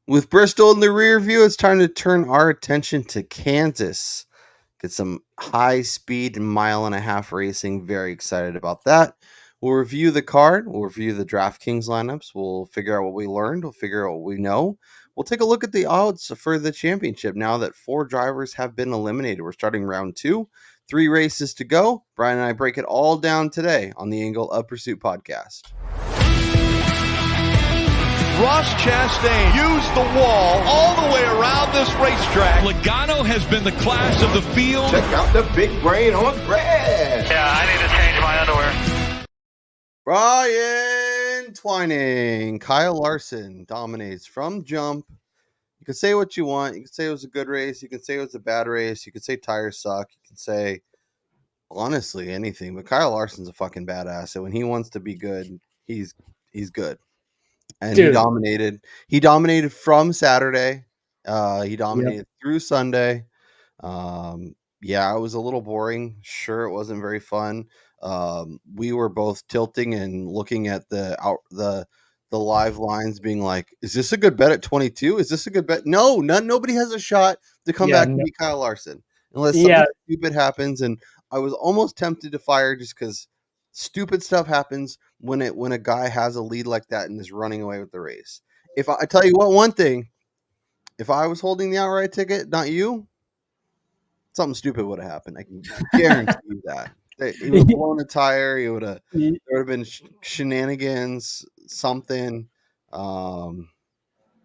With Bristol in the rear view, it's time to turn our attention to Kansas. Get some high speed mile and a half racing. Very excited about that. We'll review the card. We'll review the DraftKings lineups. We'll figure out what we learned. We'll figure out what we know. We'll take a look at the odds for the championship now that 4 drivers have been eliminated. We're starting round 2, 3 races to go. Brian and I break it all down today on the Angle of Pursuit podcast. Ross Chastain used the wall all the way around this racetrack. Logano has been the class of the field. Check out the big brain on Brad. Yeah, I need to change my underwear. Brian Twining. Kyle Larson dominates from jump. You can say what you want. You can say it was a good race. You can say it was a bad race. You can say tires suck. You can say, honestly, anything. But Kyle Larson's a fucking badass. And when he wants to be good, he's good. And Dude. He dominated from Saturday. He dominated through Sunday. Yeah, it was a little boring. Sure, it wasn't very fun. We were both tilting and looking at the live lines, being like, "Is this a good bet at 22? Is this a good bet?" No, nobody has a shot to come back and beat Kyle Larson unless something stupid happens. And I was almost tempted to fire just because stupid stuff happens when a guy has a lead like that and is running away with the race. If I tell you what, one thing, if I was holding the outright ticket, not you, something stupid would have happened. I can guarantee you that. He would have blown a tire. There would have been shenanigans, something. But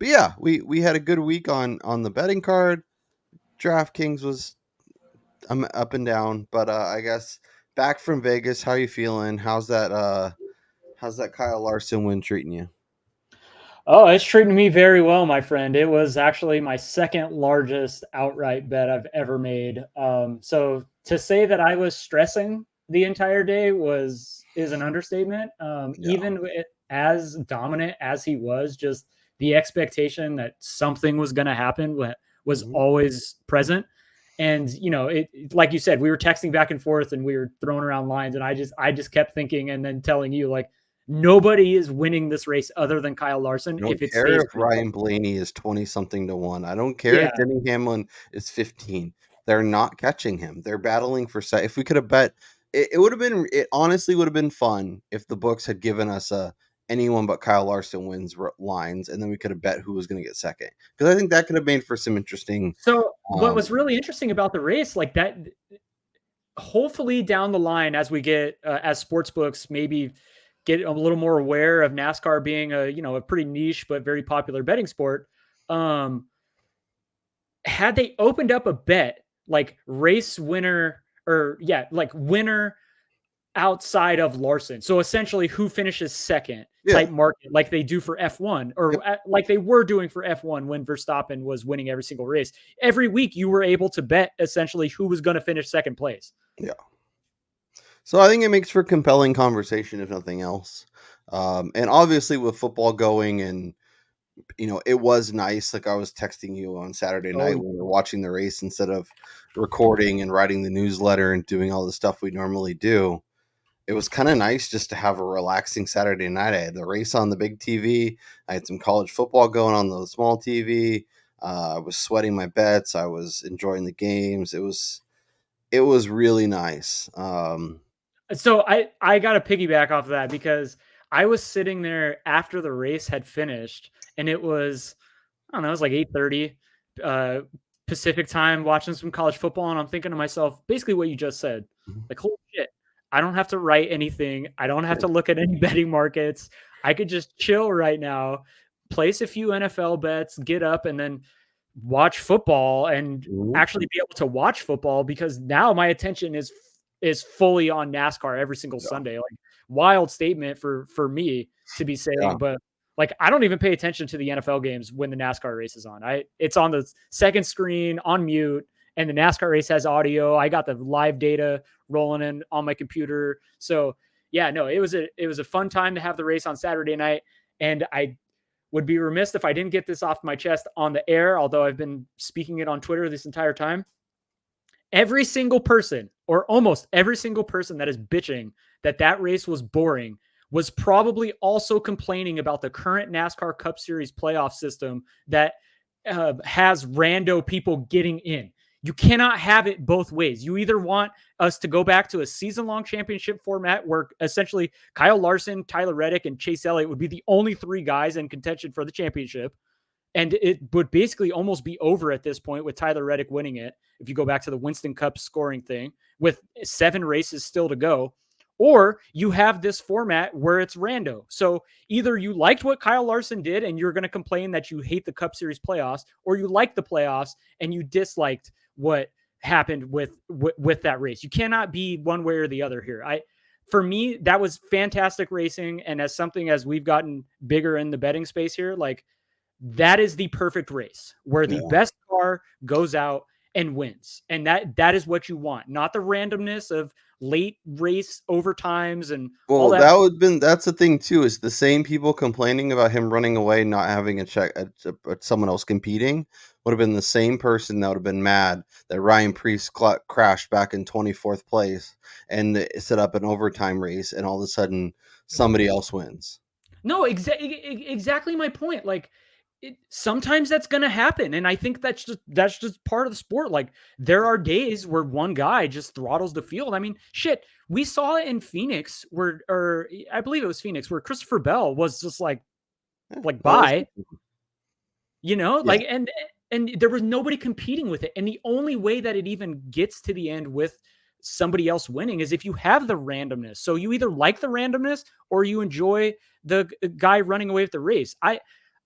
yeah, we had a good week on the betting card. DraftKings was up and down, but I guess back from Vegas, how you feeling? How's that Kyle Larson win treating you? Oh, it's treating me very well, my friend. It was actually my second largest outright bet I've ever made. So to say that I was stressing the entire day is an understatement. Even as dominant as he was, just the expectation that something was going to happen was always present. And, it, like you said, we were texting back and forth and we were throwing around lines, and I just kept thinking and then telling you, like, nobody is winning this race other than Kyle Larson. I don't care if Ryan Blaney is 20-something to 1. I don't care if Denny Hamlin is 15. They're not catching him. They're battling for set. If we could have bet, it honestly would have been fun if the books had given us anyone but Kyle Larson wins lines, and then we could have bet who was going to get second. Because I think that could have made for some interesting. So what was really interesting about the race, like that, hopefully down the line, as we get, as sports books maybe get a little more aware of NASCAR being a pretty niche but very popular betting sport. Had they opened up a bet like race winner winner outside of Larson, so essentially who finishes second type market, like they do for F1 or like they were doing for F1 when Verstappen was winning every single race. Every week you were able to bet essentially who was going to finish second place. Yeah. So I think it makes for compelling conversation, if nothing else. And obviously with football going, and, it was nice. Like I was texting you on Saturday night when we were watching the race instead of recording and writing the newsletter and doing all the stuff we normally do. It was kind of nice just to have a relaxing Saturday night. I had the race on the big TV. I had some college football going on the small TV. I was sweating my bets. I was enjoying the games. It was really nice. So I got to piggyback off of that because I was sitting there after the race had finished, and it was, I don't know, it was like 8:30 Pacific time, watching some college football, and I'm thinking to myself, basically what you just said, like, holy shit, I don't have to write anything. I don't have to look at any betting markets. I could just chill right now, place a few NFL bets, get up, and then watch football and actually be able to watch football, because now my attention is fully on NASCAR every single Sunday. Like, wild statement for me to be saying, but like, I don't even pay attention to the NFL games when the NASCAR race is on. It's on the second screen on mute, and the NASCAR race has audio. I got the live data rolling in on my computer. So yeah, no, it was a fun time to have the race on Saturday night. And I would be remiss if I didn't get this off my chest on the air, although I've been speaking it on Twitter this entire time. Every single person, or almost every single person, that is bitching that race was boring was probably also complaining about the current NASCAR Cup Series playoff system that has rando people getting in. You cannot have it both ways. You either want us to go back to a season-long championship format where essentially Kyle Larson, Tyler Reddick, and Chase Elliott would be the only 3 guys in contention for the championship. And it would basically almost be over at this point with Tyler Reddick winning it. If you go back to the Winston Cup scoring thing with 7 races still to go, or you have this format where it's rando. So either you liked what Kyle Larson did and you're going to complain that you hate the Cup Series playoffs, or you like the playoffs and you disliked what happened with that race. You cannot be one way or the other here. For me, that was fantastic racing. And as something as we've gotten bigger in the betting space here, like, that is the perfect race where the best car goes out and wins. And that is what you want, not the randomness of late race overtimes and all that. That's the thing too, is the same people complaining about him running away, not having a check at someone else competing, would have been the same person that would have been mad that Ryan Preece crashed back in 24th place and set up an overtime race, and all of a sudden somebody else wins. No, exactly my point. Like, sometimes that's going to happen. And I think that's just part of the sport. Like, there are days where one guy just throttles the field. I mean, shit, we saw it in Phoenix or I believe it was Phoenix, where Christopher Bell was just like bye, like, and there was nobody competing with it. And the only way that it even gets to the end with somebody else winning is if you have the randomness. So you either like the randomness or you enjoy the guy running away with the race.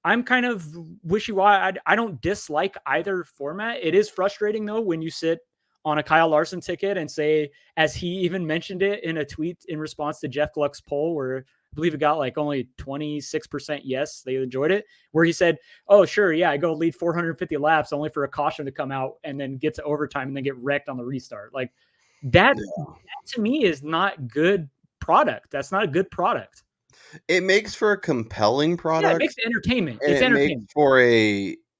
I'm kind of wishy-washy. I don't dislike either format. It is frustrating, though, when you sit on a Kyle Larson ticket and say, as he even mentioned it in a tweet in response to Jeff Gluck's poll, where I believe it got like only 26% yes, they enjoyed it, where he said, oh, sure, yeah, I go lead 450 laps only for a caution to come out and then get to overtime and then get wrecked on the restart. Like, that to me is not good product. That's not a good product. It makes for a compelling product. Yeah, it makes entertainment. It's entertainment. Makes for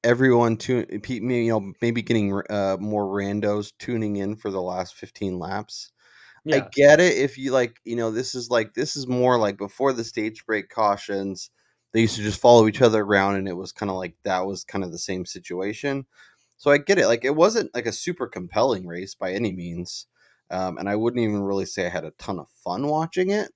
everyone maybe getting more randos tuning in for the last 15 laps. Yeah. I get it if you this is more like before the stage break cautions. They used to just follow each other around, and it was kind of like that was kind of the same situation. So I get it. Like, it wasn't like a super compelling race by any means, and I wouldn't even really say I had a ton of fun watching it.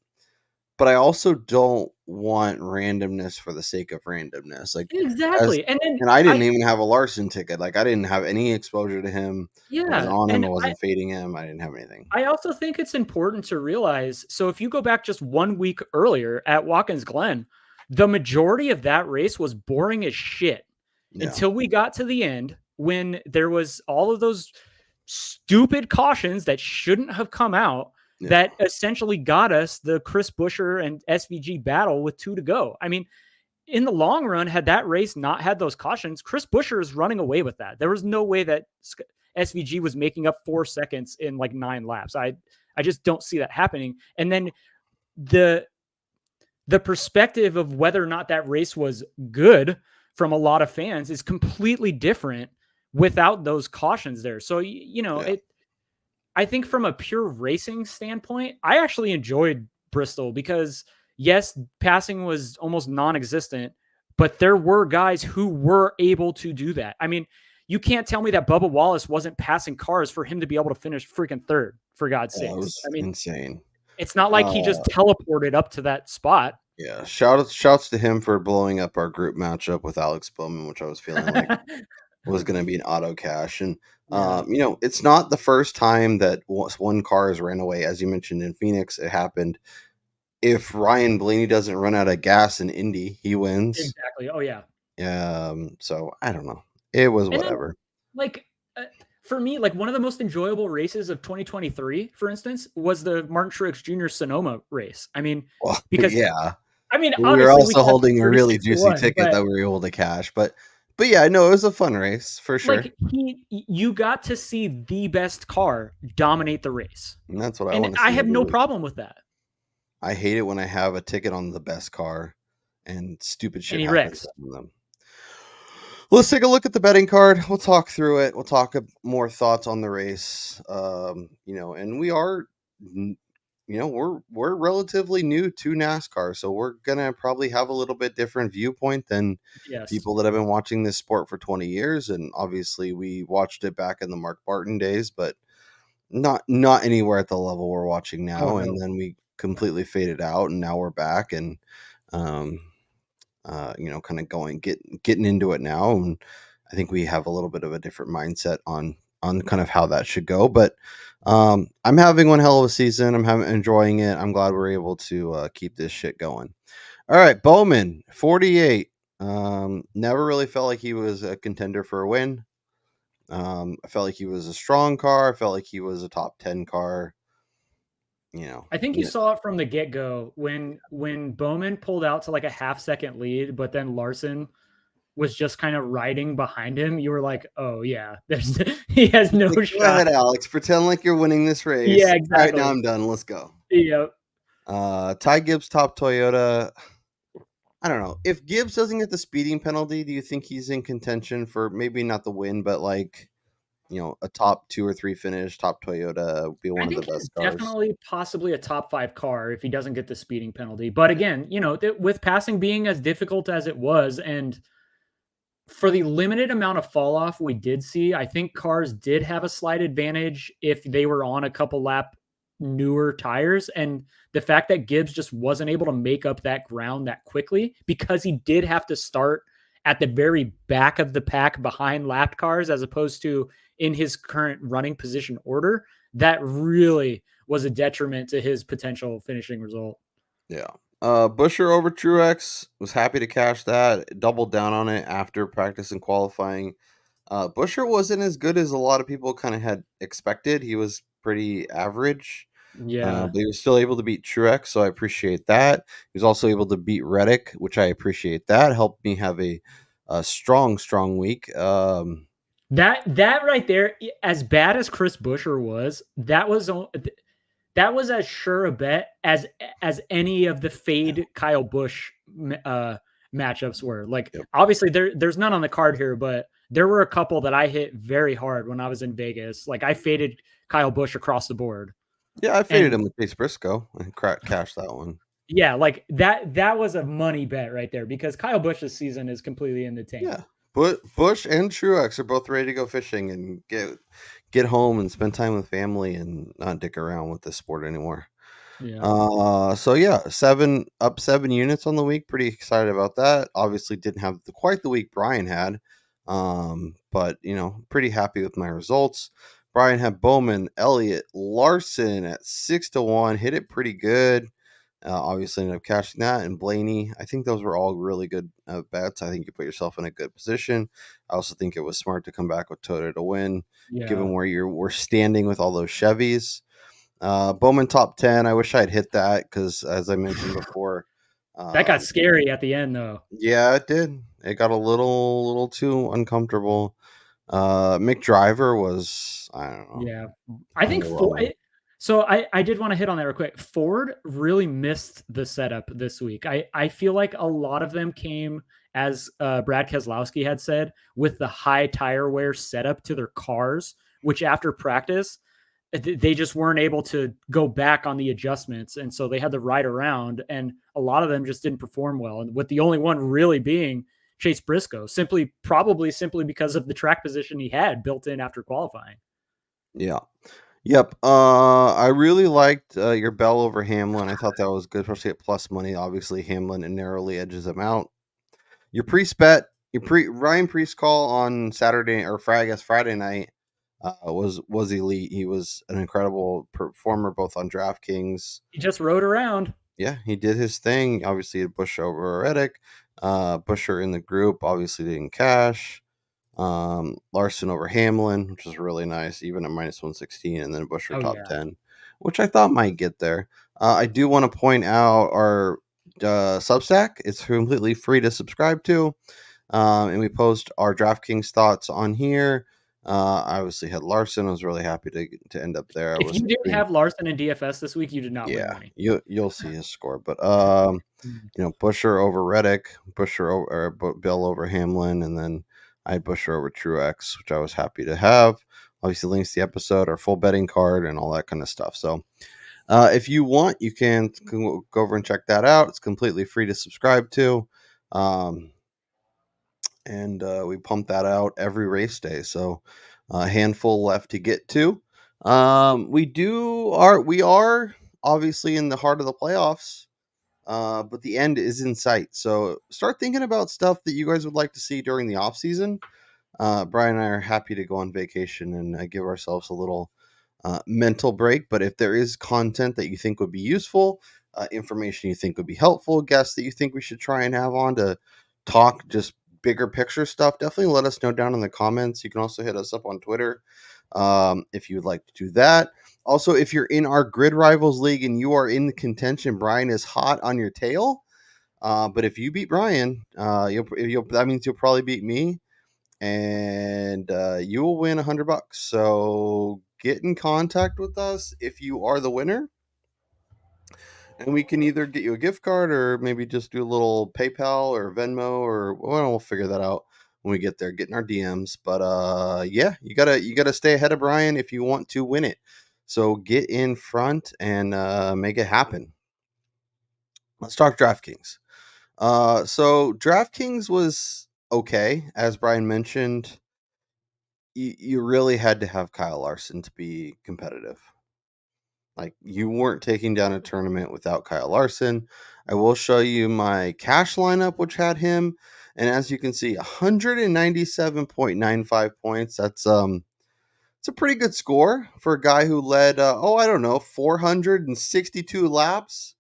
But I also don't want randomness for the sake of randomness. Like, exactly. And I didn't even have a Larson ticket. Like, I didn't have any exposure to him. Yeah. I wasn't on him. I wasn't fading him. I didn't have anything. I also think it's important to realize. So if you go back just 1 week earlier at Watkins Glen, the majority of that race was boring as shit until we got to the end, when there was all of those stupid cautions that shouldn't have come out. That essentially got us the Chris Buescher and SVG battle with 2 to go. I mean, in the long run, had that race not had those cautions, Chris Buescher is running away with that. There was no way that SVG was making up 4 seconds in like 9 laps. I just don't see that happening. And then the perspective of whether or not that race was good from a lot of fans is completely different without those cautions there. So, I think from a pure racing standpoint, I actually enjoyed Bristol because, yes, passing was almost non-existent, but there were guys who were able to do that. I mean, you can't tell me that Bubba Wallace wasn't passing cars for him to be able to finish freaking third, for God's sake. I mean, insane. It's not like he just teleported up to that spot. Yeah, shouts to him for blowing up our group matchup with Alex Bowman, which I was feeling like was going to be an auto cash. And it's not the first time that one car has ran away. As you mentioned in Phoenix, it happened. If Ryan Blaney doesn't run out of gas in Indy, he wins. Exactly. Oh yeah. So I don't know. It was whatever. For me, like, one of the most enjoyable races of 2023, for instance, was the Martin Truex Jr. Sonoma race. I mean, because we were also holding a really juicy ticket that we were able to cash, but yeah, no, it was a fun race for sure. Like, you got to see the best car dominate the race. And that's what I want to see. I have no problem with that. I hate it when I have a ticket on the best car and stupid shit happens to them. Let's take a look at the betting card. We'll talk through it. We'll talk more thoughts on the race. And we are we're relatively new to NASCAR, so we're gonna probably have a little bit different viewpoint than Yes. people that have been watching this sport for 20 years. And obviously, we watched it back in the Mark Barton days, but not anywhere at the level we're watching Oh now. And no. then we completely faded out, and now we're back, and um, kind of getting into it now. And I think we have a little bit of a different mindset on kind of how that should go. But I'm having one hell of a season. Enjoying it. I'm glad we're able to keep this shit going. All right, Bowman, 48. Never really felt like he was a contender for a win. I felt like he was a strong car. I felt like he was a top 10 car. I think you Yeah. saw it from the get-go when Bowman pulled out to like a half-second lead, but then Larson was just kind of riding behind him. You were like, "Oh yeah, there's he has no Like, go shot." ahead, Alex. Pretend like you're winning this race. Yeah, All right, now exactly. I'm done. Let's go. Yep. Ty Gibbs, top Toyota. I don't know. If Gibbs doesn't get the speeding penalty, do you think he's in contention for maybe not the win, but like, a top 2 or 3 finish, top Toyota, be I one of the think he's best cars? definitely possibly a top 5 car if he doesn't get the speeding penalty. But again, with passing being as difficult as it was, and for the limited amount of fall off we did see, I think cars did have a slight advantage if they were on a couple lap newer tires. And the fact that Gibbs just wasn't able to make up that ground that quickly because he did have to start at the very back of the pack behind lapped cars as opposed to in his current running position order, that really was a detriment to his potential finishing result. Yeah. Busher over Truex, was happy to cash that. Doubled down on it after practice and qualifying. Busher wasn't as good as a lot of people kind of had expected. He was pretty average, Yeah. but he was still able to beat Truex, so I appreciate that. He was also able to beat Reddick, which I appreciate that. Helped me have a strong week. That right there, as bad as Chris Buescher was, that was as sure a bet as any of the fade Kyle Busch matchups were. Like, Yep. obviously there's none on the card here, but there were a couple that I hit very hard when I was in Vegas. Like, I faded Kyle Busch across the board. Yeah, I faded And him with Chase Briscoe and cashed that one. yeah, like that was a money bet right there because Kyle Busch's season is completely in the tank. Yeah, but Bush and Truex are both ready to go fishing and get home and spend time with family and not dick around with this sport anymore. Yeah. So yeah, 7 units on the week. Pretty excited about that. Obviously, didn't have quite the week Brian had, but pretty happy with my results. Brian had Bowman, Elliott, Larson at 6-1. Hit it pretty good. Obviously, ended up cashing that. And Blaney, I think those were all really good bets. I think you put yourself in a good position. I also think it was smart to come back with Toto to win, given Yeah. where we're standing with all those Chevys. Bowman top 10. I wish I'd hit that because, as I mentioned before, That got scary at the end though. yeah, it did. It got a little too uncomfortable. Mick Driver was, I don't know, Yeah. I think underwhelming. so I did want to hit on that real quick. Ford really missed the setup this week. I feel like a lot of them came, as Brad Keselowski had said, with the high tire wear setup to their cars, which after practice, they just weren't able to go back on the adjustments. And so they had to ride around, and a lot of them just didn't perform well. And with the only one really being Chase Briscoe, probably simply because of the track position he had built in after qualifying. Yeah. Yep. I really liked your Bell over Hamlin. I thought that was good, especially at plus money. Obviously, Hamlin and narrowly edges him out. Your priest bet, Ryan Priest call on Saturday or Friday, I guess Friday night, was elite. He was an incredible performer both on DraftKings. He just rode around. Yeah, he did his thing. Obviously, a Bush over Reddick. Busher in the group obviously didn't cash. Larson over Hamlin, which was really nice, even at minus 116, and then Busher Oh top yeah. 10, which I thought might get there. I do want to point out our Substack. It's completely free to subscribe to, and we post our DraftKings thoughts on here. I obviously had Larson. I was really happy to end up there. If you didn't have Larson in DFS this week, you did not win Yeah, money. you'll see his score, but Busher over Reddick, Bill over Hamlin, and then I had Busher over Truex, which I was happy to have. Obviously, links to the episode, our full betting card, and all that kind of stuff. So, If you want, you can go over and check that out. It's completely free to subscribe to. And we pump that out every race day. So a handful left to get to. We are obviously in the heart of the playoffs, but the end is in sight. So start thinking about stuff that you guys would like to see during the off season. Brian and I are happy to go on vacation and give ourselves a little mental break. But if there is content that you think would be useful, information you think would be helpful, guests that you think we should try and have on to talk just bigger picture stuff, definitely let us know down in the comments. You can also hit us up on Twitter if you would like to do that. Also, if you're in our Grid Rivals League and you are in the contention, Brian is hot on your tail. But if you beat Brian, that means you'll probably beat me, and you will win $100. So get in contact with us if you are the winner, and we can either get you a gift card or maybe just do a little PayPal or Venmo, or we'll figure that out when we get there. Get in our DMs. But yeah, you gotta stay ahead of Brian if you want to win it. So get in front and make it happen. Let's talk DraftKings. So DraftKings was okay, as Brian mentioned. You really had to have Kyle Larson to be competitive. Like, you weren't taking down a tournament without Kyle Larson. I will show you my cash lineup, which had him, and as you can see, 197.95 points. It's a pretty good score for a guy who led I don't know, 462 laps.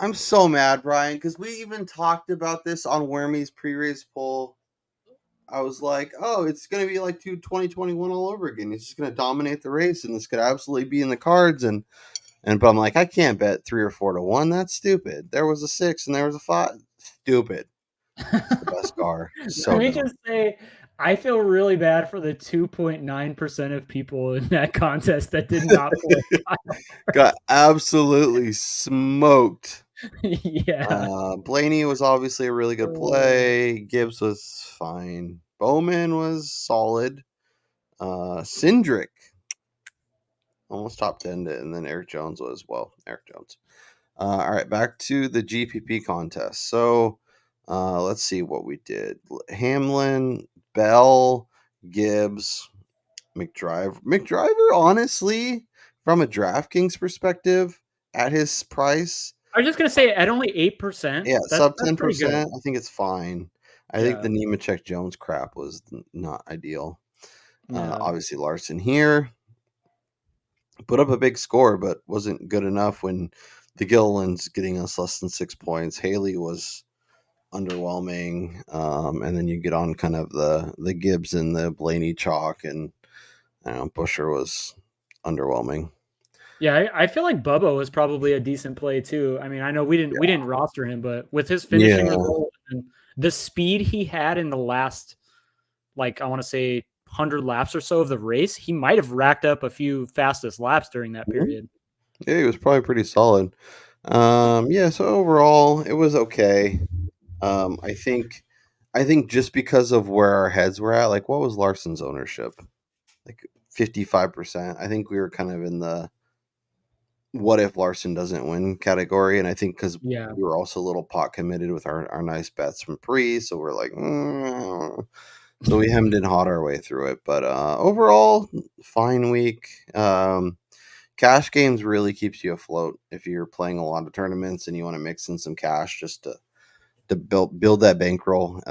I'm so mad, Brian, because we even talked about this on Wormy's pre-race poll. I was like, oh, it's going to be like 2021 all over again. He's just going to dominate the race, and this could absolutely be in the cards. But I'm like, I can't bet 3 or 4 to 1. That's stupid. There was a 6 and there was a 5. Stupid. It's the best car. So Let me dumb. just say, I feel really bad for the 2.9% of people in that contest that did not play. Got absolutely smoked. Yeah. Blaney was obviously a really good play. Gibbs was fine. Bowman was solid. Cindric almost top 10, and then Eric Jones was, Eric Jones. All right, back to the GPP contest. So let's see what we did. Hamlin, Bell, Gibbs, McDriver. McDriver, honestly, from a DraftKings perspective, at his price, I was just gonna say at only 8%, yeah, that's sub pretty good. 10%, I think it's fine. I think Yeah. the Nemechek Jones crap was not ideal. Yeah. Obviously, Larson here put up a big score, but wasn't good enough when the Gilliland's getting us less than 6 points. Haley was underwhelming, and then you get on kind of the Gibbs and the Blaney chalk, and Busher was underwhelming. Yeah, I feel like Bubba was probably a decent play too. I mean, I know we didn't roster him, but with his finishing Yeah. result and the speed he had in the last, like, I want to say 100 laps or so of the race, he might have racked up a few fastest laps during that period. Yeah, he was probably pretty solid. Yeah, so overall it was okay. I think just because of where our heads were at, like, what was Larson's ownership? Like 55%. I think we were kind of in the what if Larson doesn't win category, and I think because Yeah. we were also a little pot committed with our nice bets from pre, so we're like, so we hemmed and hawed our way through it. But overall, fine week. Cash games really keeps you afloat if you're playing a lot of tournaments and you want to mix in some cash just to build that bankroll.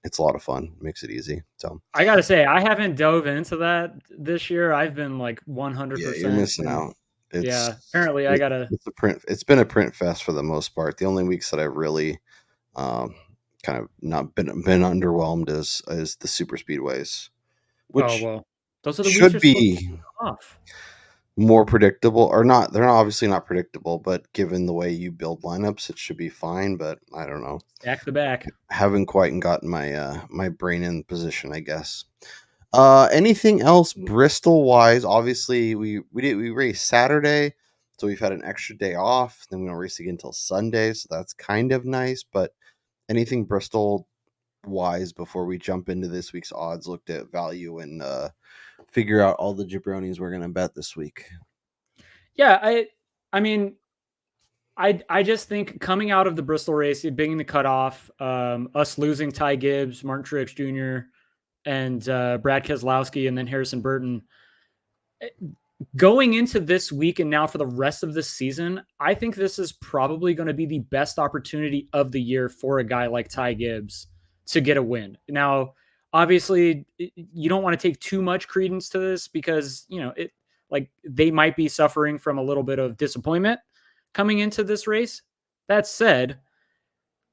It's a lot of fun. Makes it easy. So I gotta say, I haven't dove into that this year. I've been like yeah, 100%. you're missing out. Yeah, apparently I gotta. It's a print. It's been a print fest for the most part. The only weeks that I've really kind of not been underwhelmed is the super speedways, Oh which well, those are the weeks should you're supposed to be be off. more predictable, or not. They're not obviously not predictable, but given the way you build lineups, it should be fine. But I don't know. Stack the back. Haven't quite gotten my brain in position, I guess. Anything else Bristol wise? Obviously, we raced Saturday, so we've had an extra day off. Then we don't race again until Sunday, so that's kind of nice. But anything Bristol wise before we jump into this week's odds? Looked at value and figure out all the jabronis we're gonna bet this week. Yeah, I mean, I just think coming out of the Bristol race, it being the cutoff, us losing Ty Gibbs, Martin Truex Jr., and Brad Keselowski, and then Harrison Burton. Going into this week and now for the rest of this season, I think this is probably going to be the best opportunity of the year for a guy like Ty Gibbs to get a win. Now, obviously, you don't want to take too much credence to this because, they might be suffering from a little bit of disappointment coming into this race. That said,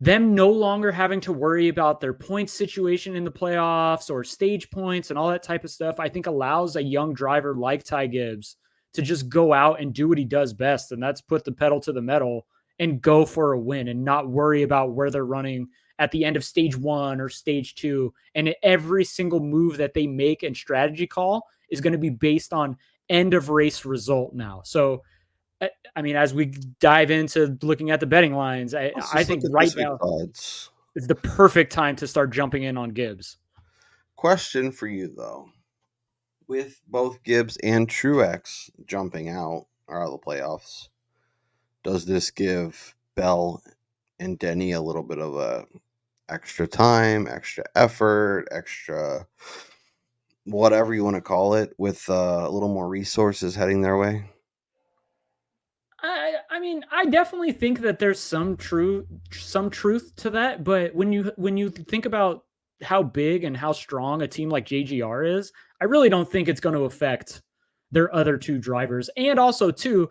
them no longer having to worry about their points situation in the playoffs or stage points and all that type of stuff, I think allows a young driver like Ty Gibbs to just go out and do what he does best. And that's put the pedal to the metal and go for a win and not worry about where they're running at the end of stage 1 or stage 2. And every single move that they make and strategy call is going to be based on end of race result now. So, I mean, as we dive into looking at the betting lines, I think right now is the perfect time to start jumping in on Gibbs. Question for you, though. With both Gibbs and Truex jumping out of the playoffs, does this give Bell and Denny a little bit of a extra time, extra effort, extra whatever you want to call it, with a little more resources heading their way? I mean, I definitely think that there's some truth to that, but when you think about how big and how strong a team like JGR is, I really don't think it's going to affect their other two drivers. And also, too,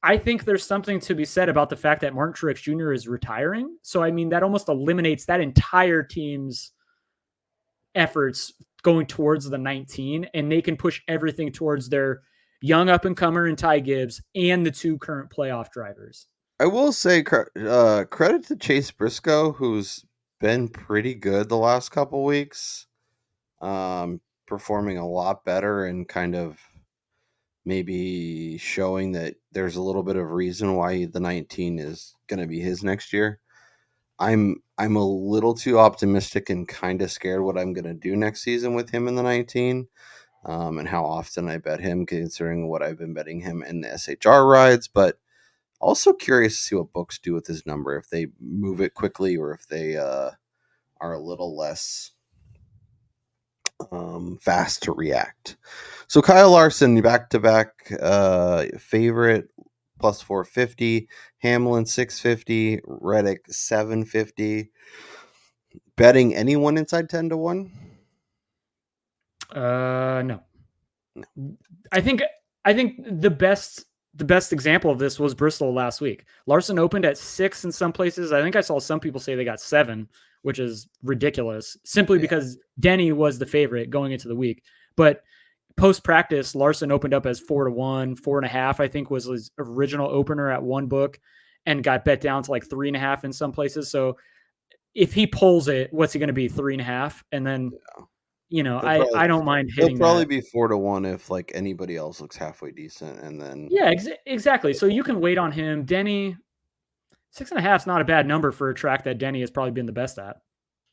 I think there's something to be said about the fact that Martin Truex Jr. is retiring. So, I mean, that almost eliminates that entire team's efforts going towards the 19, and they can push everything towards their young up-and-comer in Ty Gibbs and the two current playoff drivers. I will say credit to Chase Briscoe, who's been pretty good the last couple weeks, performing a lot better and kind of maybe showing that there's a little bit of reason why the 19 is going to be his next year. I'm a little too optimistic and kind of scared what I'm going to do next season with him in the 19, and how often I bet him, considering what I've been betting him in the SHR rides. But also curious to see what books do with his number, if they move it quickly or if they are a little less fast to react. So Kyle Larson, back-to-back favorite, plus 450. Hamlin 650. Reddick 750. Betting anyone inside 10 to 1? No. I think the best example of this was Bristol last week. Larson opened at 6 in some places. I think I saw some people say they got 7, which is ridiculous, simply because Denny was the favorite going into the week. But post-practice, Larson opened up as 4-1, 4.5, I think was his original opener at one book, and got bet down to like 3.5 in some places. So if he pulls it, what's he going to be? 3.5? And then, I don't mind hitting He'll probably that. be 4-1 if like anybody else looks halfway decent. And then, exactly. So you can wait on him. Denny, 6.5 is not a bad number for a track that Denny has probably been the best at.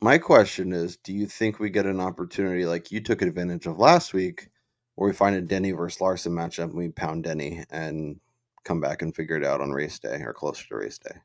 My question is, do you think we get an opportunity like you took advantage of last week, where we find a Denny versus Larson matchup and we pound Denny and come back and figure it out on race day or closer to race day?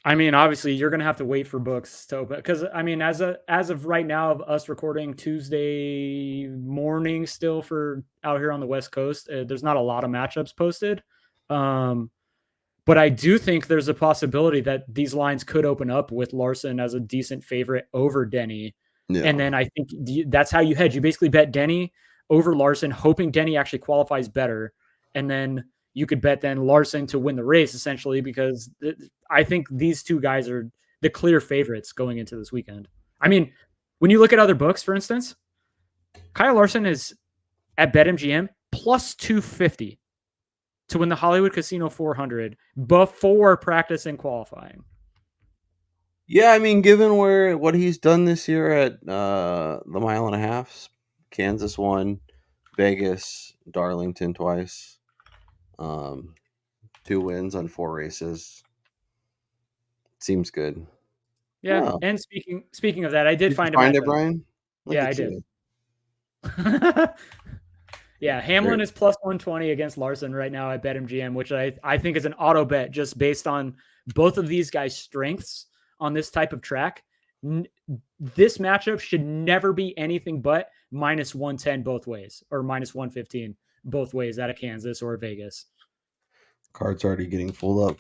I mean, obviously, you're going to have to wait for books to open, because I mean, as of right now, of us recording Tuesday morning, still for out here on the West Coast, there's not a lot of matchups posted. But I do think there's a possibility that these lines could open up with Larson as a decent favorite over Denny. Yeah. And then I think that's how you hedge. You basically bet Denny over Larson, hoping Denny actually qualifies better. And then you could bet then Larson to win the race, essentially, because I think these two guys are the clear favorites going into this weekend. I mean, when you look at other books, for instance, Kyle Larson is at BetMGM plus 250 to win the Hollywood Casino 400 before practice and qualifying. Yeah, I mean, given what he's done this year at the 1.5 miles, Kansas won, Vegas, Darlington twice, 2 wins on 4 races. Seems good. Yeah, oh. And speaking of that, I did find it, Brian. Look, yeah, I did. Yeah, Hamlin is plus 120 against Larson right now at BetMGM, which I think is an auto bet just based on both of these guys' strengths on this type of track. This matchup should never be anything but minus 110 both ways or minus 115 both ways out of Kansas or Vegas. Cards already getting filled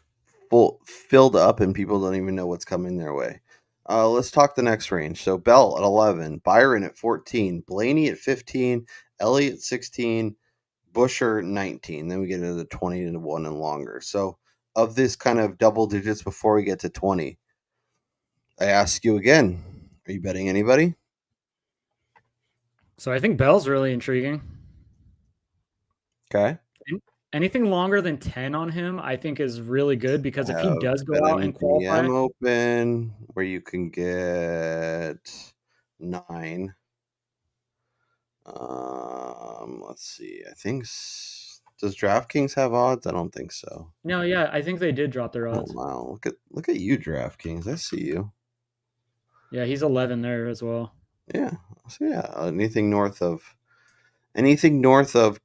up, and people don't even know what's coming their way. Let's talk the next range. So Bell at 11, Byron at 14, Blaney at 15, Elliott 16, Busher 19. Then we get into the 20 to 1 and longer. So of this kind of double digits before we get to 20, I ask you again, are you betting anybody? So I think Bell's really intriguing. Okay. Anything longer than 10 on him, I think is really good because if he does go out and qualify, Open where you can get 9. Let's see. I think does DraftKings have odds? I don't think so. No, yeah, I think they did drop their odds. Oh, wow, look at you, DraftKings. I see you. Yeah, he's 11 there as well. Yeah. So yeah, anything north of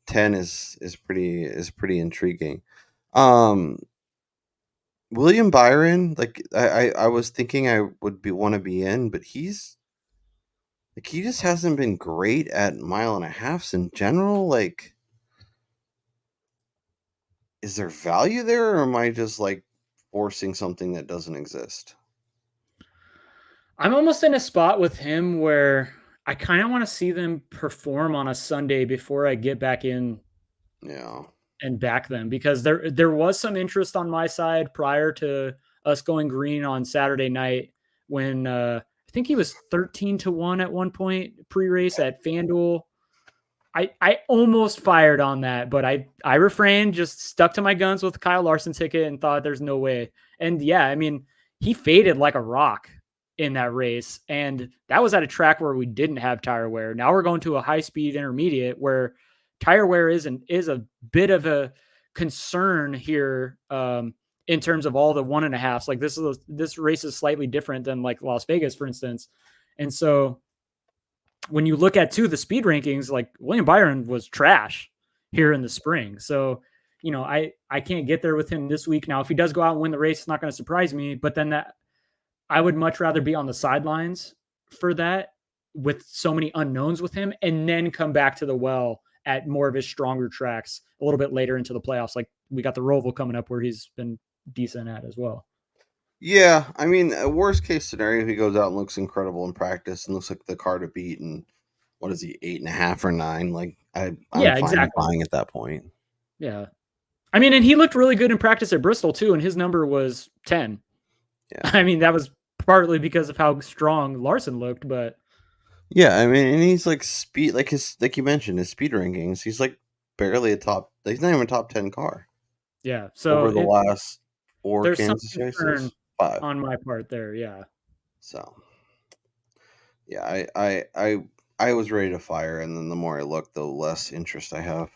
10 is pretty intriguing. William Byron, like I was thinking I would want to be in, but he just hasn't been great at mile and a halfs in general. Like, is there value there, or am I just like forcing something that doesn't exist? I'm almost in a spot with him where I kind of want to see them perform on a Sunday before I get back in and back them, because there was some interest on my side prior to us going green on Saturday night when I think he was 13 to 1 at one point pre-race at FanDuel. I almost fired on that, but I refrained, just stuck to my guns with Kyle Larson ticket and thought there's no way. And yeah, I mean, he faded like a rock in that race, and that was at a track where we didn't have tire wear. Now we're going to a high-speed intermediate where tire wear is a bit of a concern here in terms of all the 1.5s. Like this race is slightly different than like Las Vegas, for instance. And so when you look at the speed rankings, like William Byron was trash here in the spring. So, you know, I can't get there with him this week. Now, if he does go out and win the race, it's not going to surprise me, but then I would much rather be on the sidelines for that with so many unknowns with him, and then come back to the well at more of his stronger tracks a little bit later into the playoffs. Like we got the Roval coming up where he's been decent at as well. Yeah, I mean, worst case scenario, he goes out and looks incredible in practice and looks like the car to beat. And what is he, 8.5 or 9? Like I'm fine exactly. buying at that point. Yeah, I mean, and he looked really good in practice at Bristol too, and his number was 10. Yeah, I mean that was partly because of how strong Larson looked, but yeah, I mean, and he's like speed, like you mentioned, his speed rankings, he's like barely he's not even a top 10 car. Yeah, so over the last 4 there's Kansas some races, 5 on my part there. Yeah. So, yeah, I was ready to fire, and then the more I look, the less interest I have.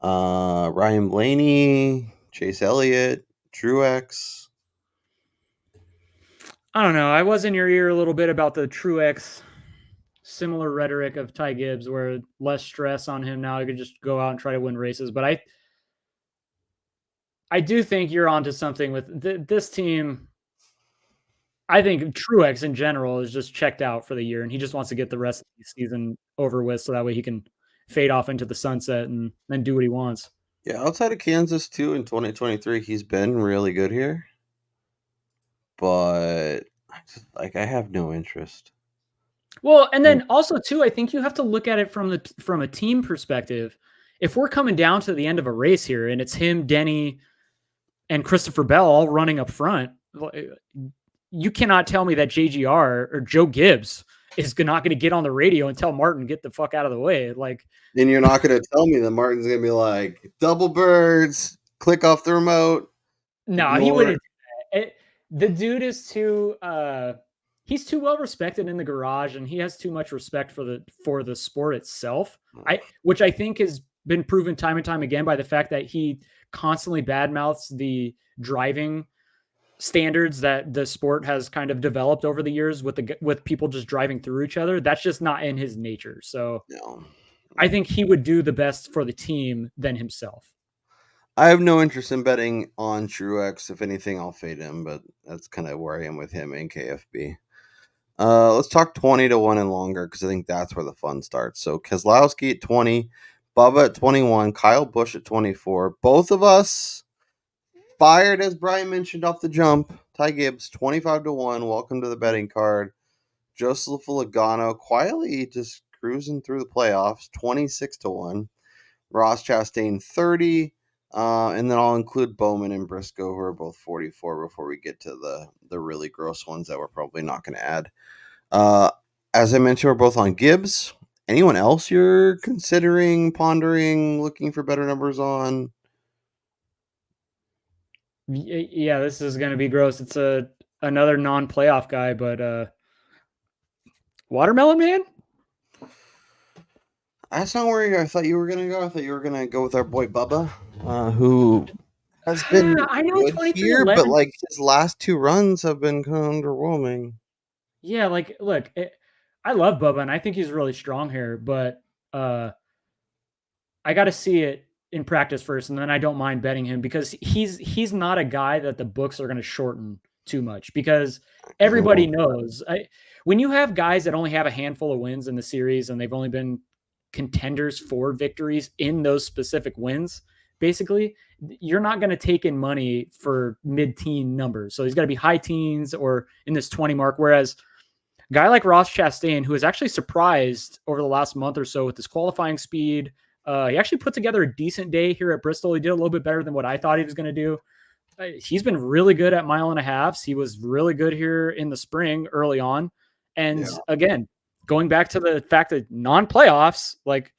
Ryan Blaney, Chase Elliott, Truex. I don't know. I was in your ear a little bit about the Truex similar rhetoric of Ty Gibbs, where less stress on him now. He could just go out and try to win races. But I do think you're onto something with this team. I think Truex in general is just checked out for the year, and he just wants to get the rest of the season over with so that way he can fade off into the sunset and then do what he wants. Yeah, outside of Kansas too in 2023, he's been really good here. But I have no interest. Well, and then also too, I think you have to look at it from a team perspective. If we're coming down to the end of a race here and it's him, Denny, and Christopher Bell all running up front, you cannot tell me that JGR or Joe Gibbs is not going to get on the radio and tell Martin, get the fuck out of the way. Like, and you're not going to tell me that Martin's going to be like, double birds, click off the remote. No, he wouldn't do that. The dude is too he's too well respected in the garage, and he has too much respect for the sport itself. Which I think has been proven time and time again by the fact that he constantly badmouths the driving standards that the sport has kind of developed over the years with people just driving through each other. That's just not in his nature. So no. I think he would do the best for the team than himself. I have no interest in betting on Truex. If anything, I'll fade him, but that's kind of where I am with him in KFB. Let's talk 20-1 and longer because I think that's where the fun starts. So Keselowski at 20, Bubba at 21, Kyle Busch at 24. Both of us fired, as Brian mentioned, off the jump. Ty Gibbs, 25-1. Welcome to the betting card. Joseph Logano quietly just cruising through the playoffs, 26-1. Ross Chastain, 30. And then I'll include Bowman and Briscoe, who are both 44, before we get to the really gross ones that we're probably not going to add. As I mentioned, we're both on Gibbs. Anyone else you're considering, pondering, looking for better numbers on? Yeah, this is going to be gross. It's another non-playoff guy, but Watermelon Man? That's not where I thought you were going to go. I thought you were going to go with our boy Bubba, who has been I know good here, 23-11. but like his last two runs have been kind of underwhelming. Yeah, like, look, I love Bubba, and I think he's really strong here, but I got to see it in practice first, and then I don't mind betting him because he's not a guy that the books are going to shorten too much because everybody knows when you have guys that only have a handful of wins in the series and they've only been contenders for victories in those specific wins, basically, you're not going to take in money for mid-teen numbers. So he's got to be high teens or in this 20 mark, whereas a guy like Ross Chastain, who has actually surprised over the last month or so with his qualifying speed, he actually put together a decent day here at Bristol. He did a little bit better than what I thought he was going to do. He's been really good at 1.5 miles. He was really good here in the spring early on. And again, going back to the fact that non-playoffs, like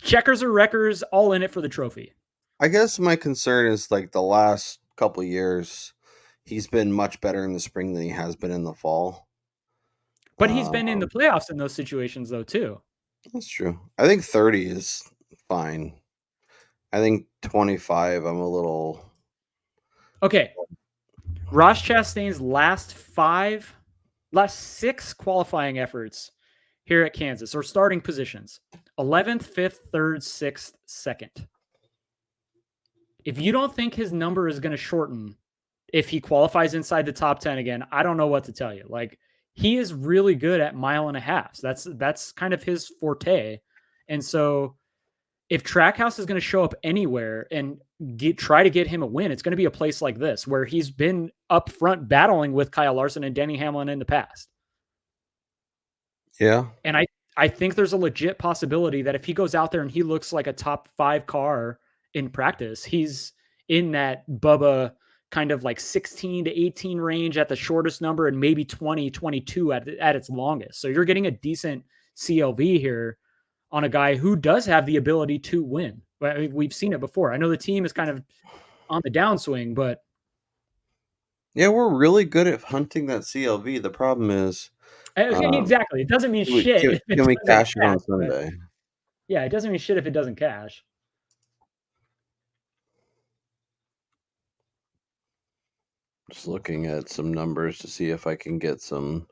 checkers or wreckers, all in it for the trophy. I guess my concern is like the last couple of years, he's been much better in the spring than he has been in the fall. But he's been in the playoffs in those situations, though, too. That's true. I think 30 is fine. I think 25, I'm a little... Okay. Ross Chastain's last 6 qualifying efforts here at Kansas, or starting positions: 11th, 5th, 3rd, 6th, 2nd. If you don't think his number is going to shorten if he qualifies inside the top 10 again, I don't know what to tell you. Like, he is really good at 1.5 miles. That's kind of his forte. And so if Trackhouse is going to show up anywhere and try to get him a win, it's going to be a place like this where he's been up front battling with Kyle Larson and Denny Hamlin in the past. Yeah. And I think there's a legit possibility that if he goes out there and he looks like a top 5 car in practice, he's in that Bubba kind of like 16 to 18 range at the shortest number and maybe 20, 22 at its longest. So you're getting a decent CLV here on a guy who does have the ability to win. I mean, we've seen it before. I know the team is kind of on the downswing, but yeah, we're really good at hunting that CLV. The problem is exactly. It doesn't mean shit. Can we cash it on Sunday? Yeah, it doesn't mean shit if it doesn't cash. Just looking at some numbers to see if I can get some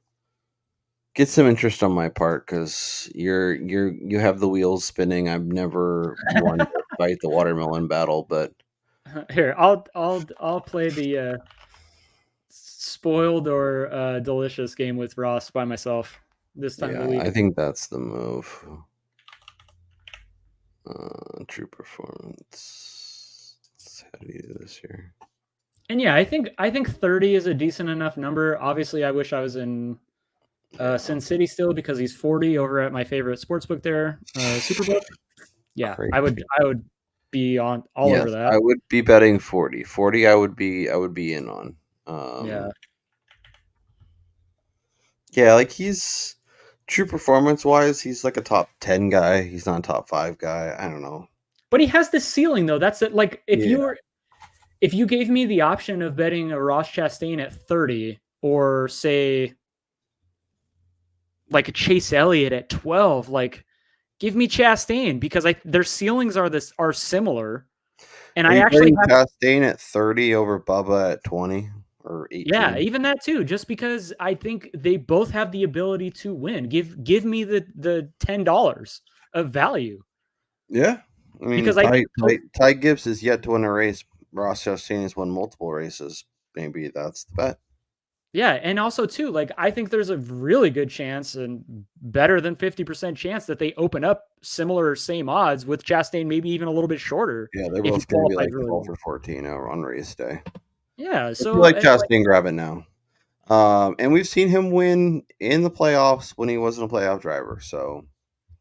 interest on my part, because you have the wheels spinning. I've never won to fight the watermelon battle, but here I'll play the spoiled or delicious game with Ross by myself this time of the week. I think that's the move. True performance. How do you do this here? And yeah, I think 30 is a decent enough number. Obviously, I wish I was in Sin City still because he's 40 over at my favorite sportsbook there, Superbook. Yeah, crazy. I would be on all over that. I would be betting 40. 40 I would be in on. Yeah, like he's true performance wise, he's like a top 10 guy. He's not a top 5 guy. I don't know. But he has this ceiling though. That's it. Like if you gave me the option of betting a Ross Chastain at 30 or say like a Chase Elliott at 12, like give me Chastain because their ceilings are similar. And I actually have Chastain at 30 over Bubba at 20 or 18. Yeah, even that too. Just because I think they both have the ability to win. Give me the $10 of value. Yeah, I mean, Because Ty Gibbs is yet to win a race. Ross Chastain has won multiple races. Maybe that's the bet. yeah, and also too, like I think there's a really good chance and better than 50% chance that they open up similar same odds with Chastain, maybe even a little bit shorter. Yeah, they're If he both going to be qualifies like really 12 well. or 14 on race day. Yeah, If you so like Chastain, grab it now. And we've seen him win in the playoffs when he wasn't a playoff driver. So